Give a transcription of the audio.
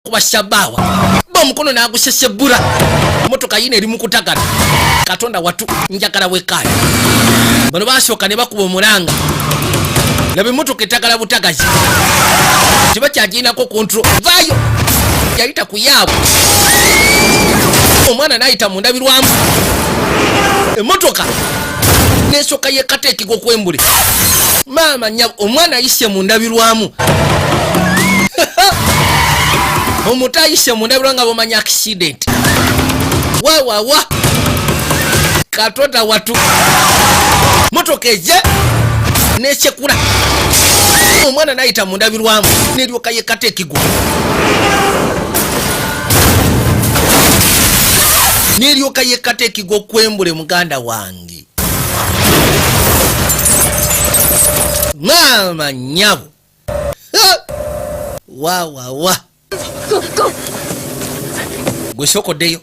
kuba shabawa bomukono nagusesebura motoka yine eri mukutagana katonda watu njagala wekale bano basooka ne bakuba omulanga labe motoka etagala butagazi tibakyaginako kontrol vayo yayita kuyaabwe omwana nayita mundabirwamu emotoka nesooka yekateekiga okwembule maama nyabo omwana ayise mundabirwamu omuntu ayise mundabirwamu nga bomanya accident wawawa katonda watu motoka eje nekyekula omwana nayita mundabirwamu neryoka yekateekigwa neryoka yekateekigwa okwembule muganda wange maama nyabo wawawa gwe sokoddeyo